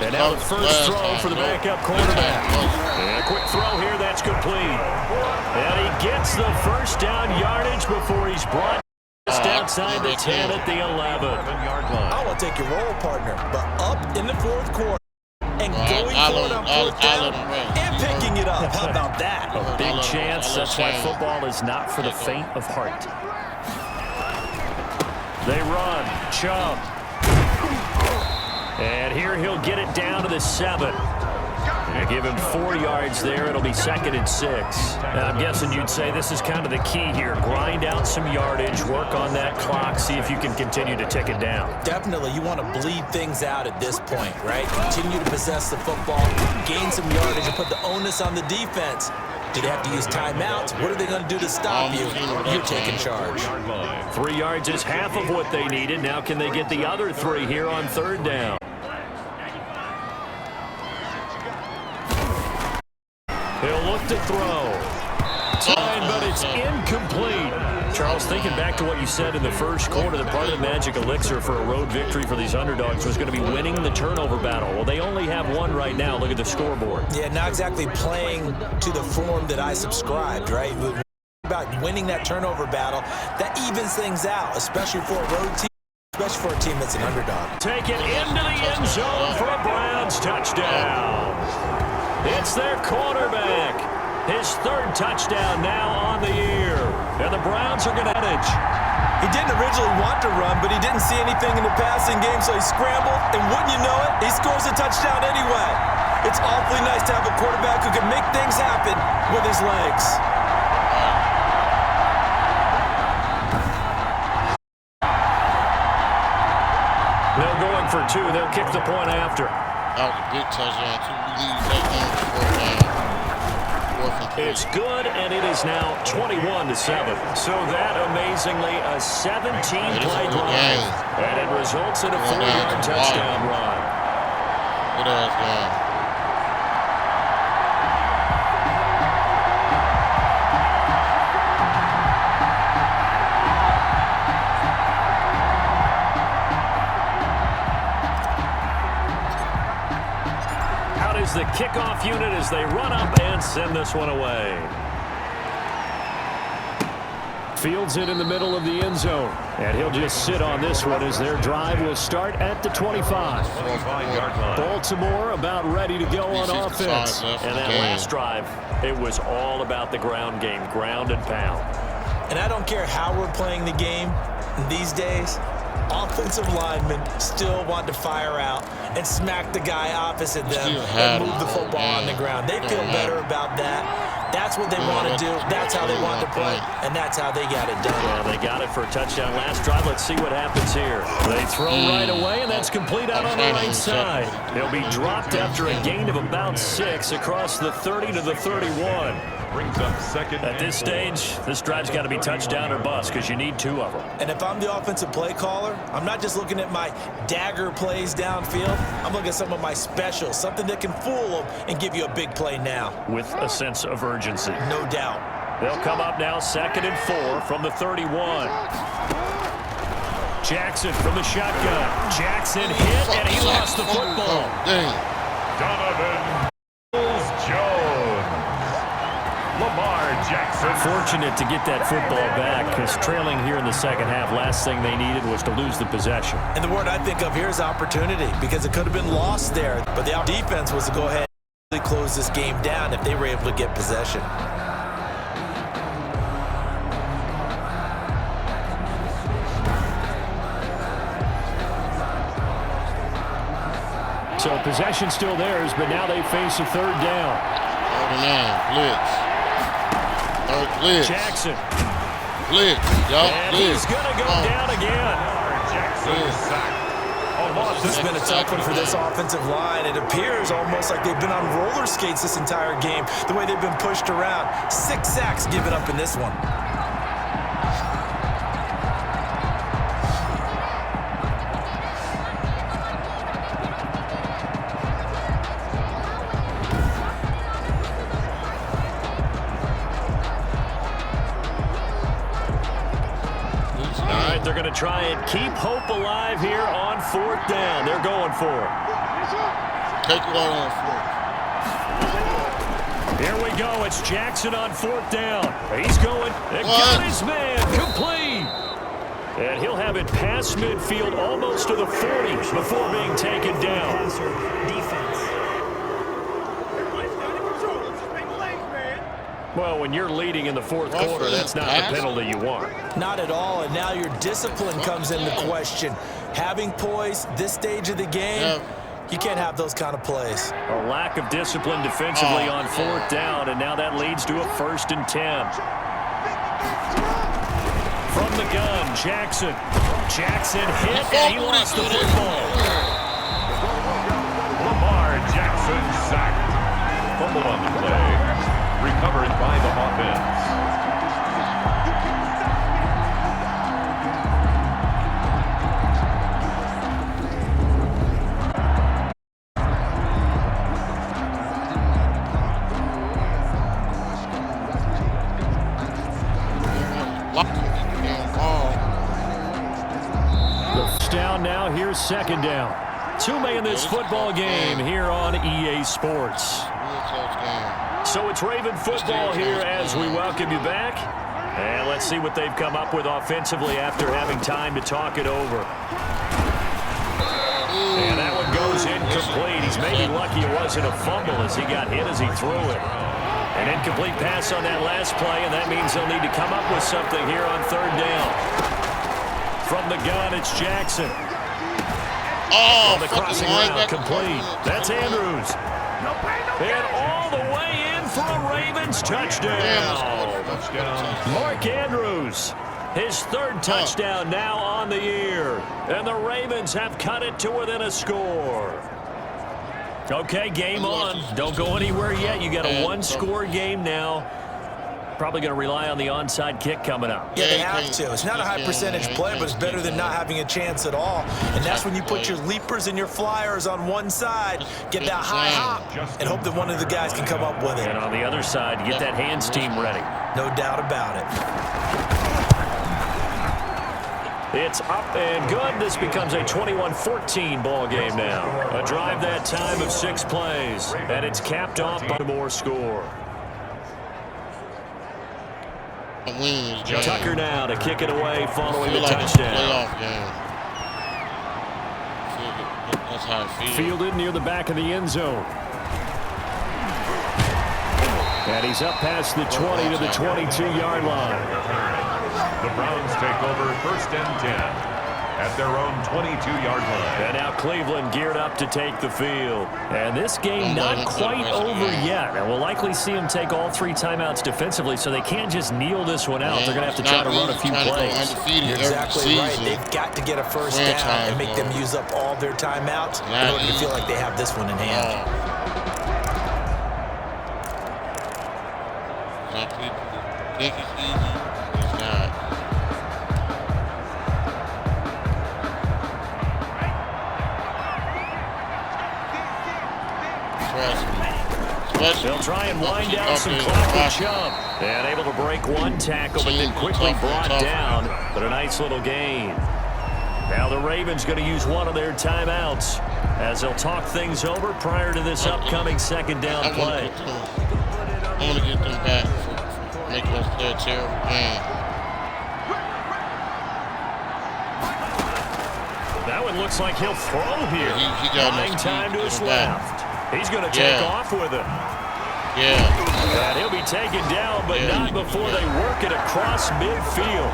And now the first throw for the backup quarterback. And a quick throw here. That's complete. And he gets the first down yardage before he's brought just outside the 10 at the 11-yard line. I want to take your role, partner, but up in the 4th quarter and going for it on 4th down and picking it up. How about that? A big chance. That's why football is not for the faint of heart. They run. Chubb. And here he'll get it down to the 7. And give him 4 yards there. It'll be 2nd and 6. Now, I'm guessing you'd say this is kind of the key here. Grind out some yardage, work on that clock, see if you can continue to tick it down. Definitely, you want to bleed things out at this point, right? Continue to possess the football, gain some yardage, and put the onus on the defense. Do they have to use timeouts? What are they going to do to stop you? You're taking charge. 3 yards is half of what they needed. Now can they get the other 3 here on 3rd down? He'll look to throw. But it's incomplete. Charles, thinking back to what you said in the first quarter, that part of the magic elixir for a road victory for these underdogs was going to be winning the turnover battle. Well, they only have 1 right now. Look at the scoreboard. Yeah, not exactly playing to the form that I subscribed, right? About winning that turnover battle, that evens things out, especially for a road team, especially for a team that's an underdog. Take it into the end zone for a Browns touchdown. It's their quarterback. His 3rd touchdown now on the year. And the Browns are going to manage. He didn't originally want to run, but he didn't see anything in the passing game, so he scrambled, and wouldn't you know it, he scores a touchdown anyway. It's awfully nice to have a quarterback who can make things happen with his legs. They're going for 2. They'll kick the point after. That was a big touchdown, too. We lead that game to 4th down. It's good, and it is now 21-7. So that, amazingly, a 17-play drive. And it results in a 4-yard touchdown run. Good ass game. The kickoff unit as they run up and send this one away. Fields it in the middle of the end zone. And he'll just sit on this one as their drive will start at the 25. Baltimore about ready to go on offense. And that last drive, it was all about the ground game, ground and pound. And I don't care how we're playing the game these days, offensive linemen still want to fire out and smack the guy opposite them and move the football on the ground. They feel better about that That's what they want to do. That's how they want to play, and that's how they got it done. Yeah, they got it for a touchdown last drive. Let's see what happens here. They throw right away, and that's complete out on the right side. They'll be dropped after a gain of about 6 across the 30 to the 31. Brings up second. At this stage, this drive's got to be touchdown or bust because you need 2 of them. And if I'm the offensive play caller, I'm not just looking at my dagger plays downfield. I'm looking at some of my specials, something that can fool them and give you a big play now. With a sense of urgency. No doubt. They'll come up now 2nd and 4 from the 31. Jackson from the shotgun. Jackson hit, and he lost the football. Donovan Jones. Lamar Jackson. Fortunate to get that football back because trailing here in the second half, last thing they needed was to lose the possession. And the word I think of here is opportunity because it could have been lost there. But the defense was to go ahead and close this game down if they were able to get possession. So possession still theirs, but now they face a 3rd down. Blitz. Blitz. Jackson. Blitz. And he's going to go down again. Jackson sacked. This has been a tough one for this offensive line. It appears almost like they've been on roller skates this entire game, the way they've been pushed around. 6 sacks given up in this one. They're going to try and keep hope alive here on 4th down. They're going for it. Take one on 4th. Here we go. It's Jackson on 4th down. He's going. Got his man. Complete. And he'll have it past midfield almost to the 40 before being taken down. Defense. Well, when you're leading in the 4th quarter, that's not the penalty you want. Not at all, and now your discipline comes into question. Having poise this stage of the game, you can't have those kind of plays. A lack of discipline defensively on 4th down, and now that leads to a 1st and 10. From the gun, Jackson. Jackson hit, and he lost the football. Lamar Jackson sacked. Fumble on the play. Recovered by the offense. Down now, here's 2nd down. 2 may in this football game here on EA Sports. So it's Raven football here as we welcome you back. And let's see what they've come up with offensively after having time to talk it over. And that one goes incomplete. He's maybe lucky it wasn't a fumble as he got hit as he threw it. An incomplete pass on that last play, and that means they'll need to come up with something here on 3rd down. From the gun, it's Jackson. On the crossing route, complete. That's Andrews. And all the way in for a Ravens touchdown. Mark Andrews, his 3rd touchdown now on the year. And the Ravens have cut it to within a score. Okay, game on. Don't go anywhere yet. You got a 1-score game now. Probably going to rely on the onside kick coming up. Yeah, they have to. It's not a high percentage play, but it's better than not having a chance at all. And that's when you put your leapers and your flyers on one side, get that high hop, and hope that one of the guys can come up with it. And on the other side, get that hands team ready. No doubt about it. It's up and good. This becomes a 21-14 ball game now. A drive that time of 6 plays, and it's capped off by more score. Tucker now to kick it away following the touchdown. That's how it feels. Fielded near the back of the end zone. And he's up past the 20 to the 22-yard line. The Browns take over 1st and 10. at their own 22-yard line. And now Cleveland geared up to take the field. And this game not quite over yet. And we'll likely see them take all 3 timeouts defensively, so they can't just kneel this one out. They're going to have to try to run a few plays. You're exactly right. They've got to get a first down and make them use up all their timeouts in order to feel like they have this one in hand. Some people think it's easy. It's not. They'll try and wind down some clock with Chubb. And able to break one tackle, but then quickly brought down. But a nice little gain. Now the Ravens going to use one of their timeouts as they'll talk things over prior to this upcoming second down play. I want to get them back for making us play a terrible game. That one looks like he'll throw here. He got Buying time to his left. He's going to take off with it. Yeah. And he'll be taken down, but not before they work it across midfield.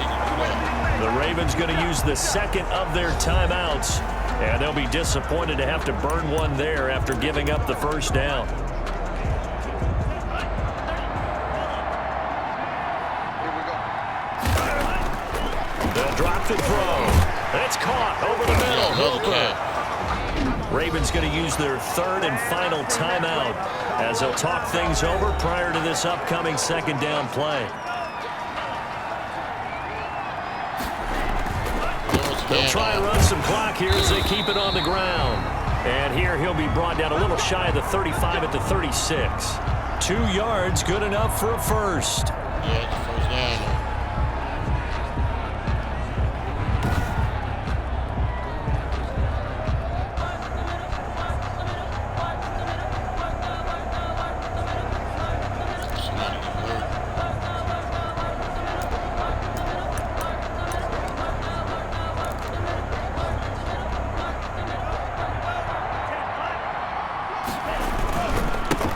The Ravens going to use the second of their timeouts, and they'll be disappointed to have to burn one there after giving up the first down. They'll drop the throw. It's caught over the middle. Ravens going to use their third and final timeout as they'll talk things over prior to this upcoming second down play. They'll try and run some clock here as they keep it on the ground. And here he'll be brought down a little shy of the 35 at the 36. 2 yards, good enough for a first. Yeah, it's the first down.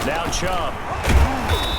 Now Chubb.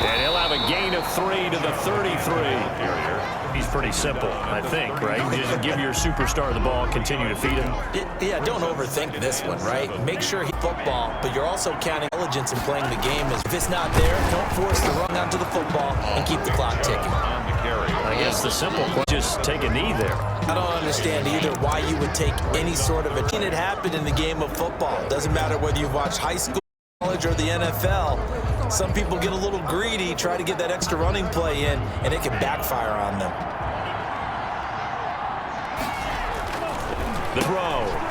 And he'll have a gain of 3 to the 33. He's pretty simple, I think, right? Just give your superstar the ball, continue to feed him. Yeah, don't overthink this one, right? Make sure he's football, but you're also counting intelligence in playing the game. If it's not there, don't force the run onto the football and keep the clock ticking. I guess the simple question, just take a knee there. I don't understand either why you would take any sort of a... It happened in the game of football. Doesn't matter whether you've watched high school, college, or the NFL. Some people get a little greedy, try to get that extra running play in, and it can backfire on them. The throw.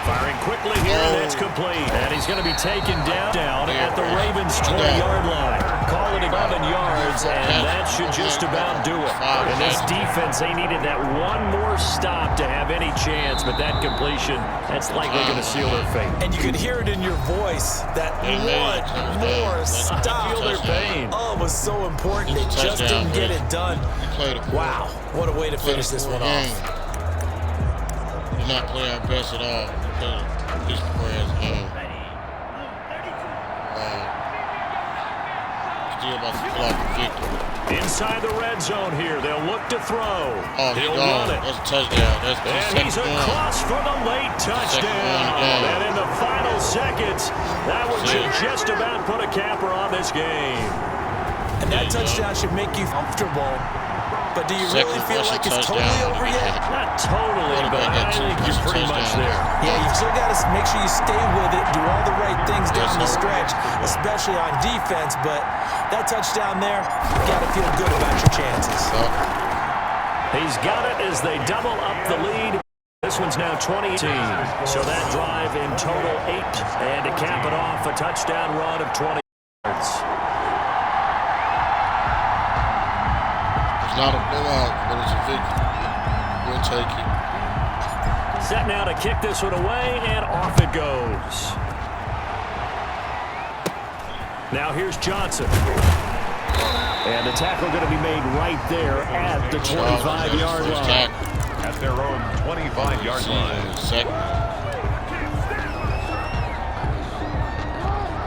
Firing quickly here, and it's complete. And he's going to be taken down at the Ravens' 20-yard line. Call it 11 yards, and that should just about do it. And this defense, they needed that one more stop to have any chance, but that completion, that's likely going to seal their fate. And you could hear it in your voice, that one more stop. Feel their pain. Oh, it was so important. They just didn't get it done. Wow, what a way to finish this one off. Did not play our best at all. This player's game. Still about to pull out the victory. Inside the red zone here, they'll look to throw. Oh, he'll run it. That's a touchdown. That's the and he's across for the late touchdown. And in the final seconds, that one should just about put a capper on this game. And that touchdown should make you comfortable. But do you really feel like it's totally over yet? Not totally, but I think you're pretty much there. Yeah, you still got to make sure you stay with it, do all the right things down the stretch, especially on defense. But that touchdown there, you got to feel good about your chances. He's got it as they double up the lead. This one's now 20-18. So that drive in total 8. And to cap it off, a touchdown run of 20 yards. Not a blowout, but it's a victory. We'll take it. Set now to kick this one away, and off it goes. Now here's Johnson. And the tackle going to be made right there at the 25-yard line. At their own 25-yard line. Second.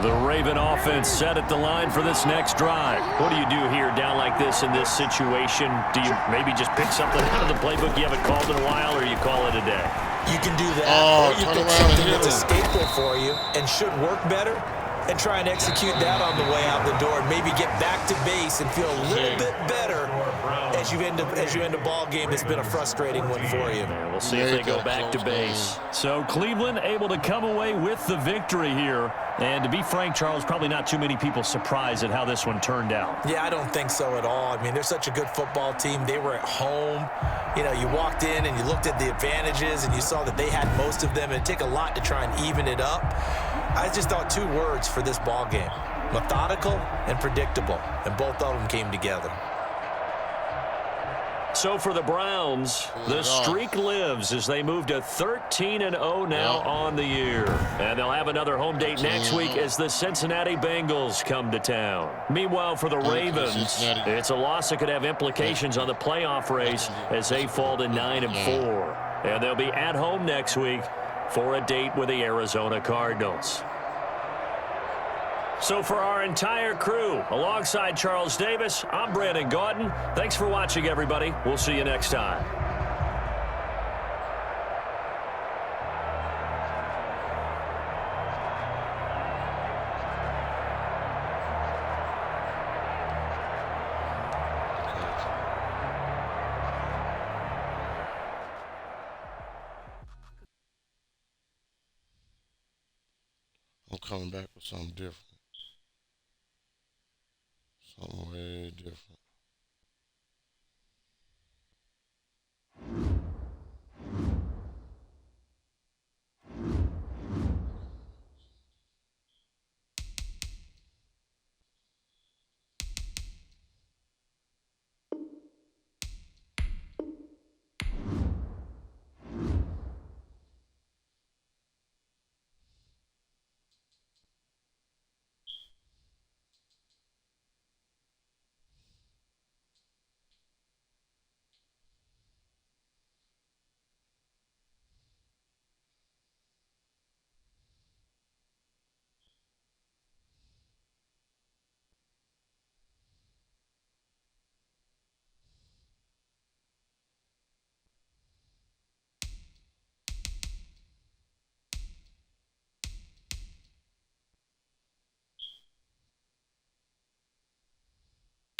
The Raven offense set at the line for this next drive. What do you do here down like this in this situation? Do you maybe just pick something out of the playbook you haven't called in a while, or you call it a day? You can do that, Oh, or you turn pick around and something hit that's a him. staple for you and should work better, and try and execute that on the way out the door, and maybe get back to base and feel a little bit better as you end a ball game that's been a frustrating one for you. And we'll see if they go back to base. So Cleveland able to come away with the victory here. And to be frank, Charles, probably not too many people surprised at how this one turned out. Yeah, I don't think so at all. I mean, they're such a good football team. They were at home. You know, you walked in and you looked at the advantages and you saw that they had most of them. And it'd take a lot to try and even it up. I just thought two words for this ball game: methodical and predictable. And both of them came together. So for the Browns, the streak lives as they move to 13-0 now on the year. And they'll have another home date next week as the Cincinnati Bengals come to town. Meanwhile, for the Ravens, it's a loss that could have implications on the playoff race as they fall to 9-4. And they'll be at home next week for a date with the Arizona Cardinals. So for our entire crew, alongside Charles Davis, I'm Brandon Gaudin. Thanks for watching, everybody. We'll see you next time. I'm coming back with something different. Something way different.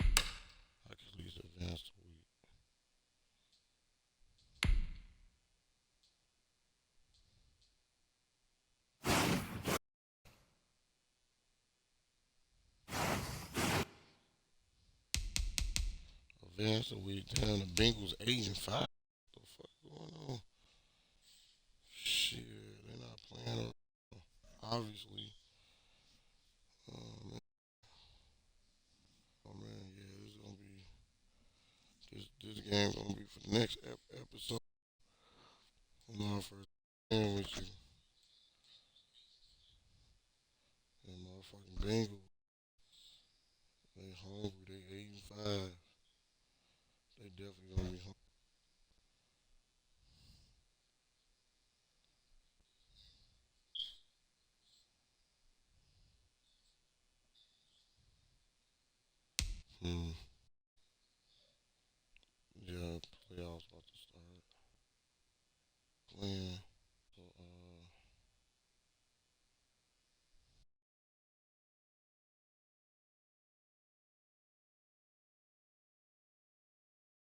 I can at least advance the week. Advance the week. Damn, the Bengals 8-5. What the fuck going on? Shit, they're not playing. Obviously. Man. Oh man, yeah, this is gonna be this game gonna be for the next episode. When I first game with you, and motherfucking Bengals, they hungry. They 8-5. They definitely gonna be hungry. Hmm.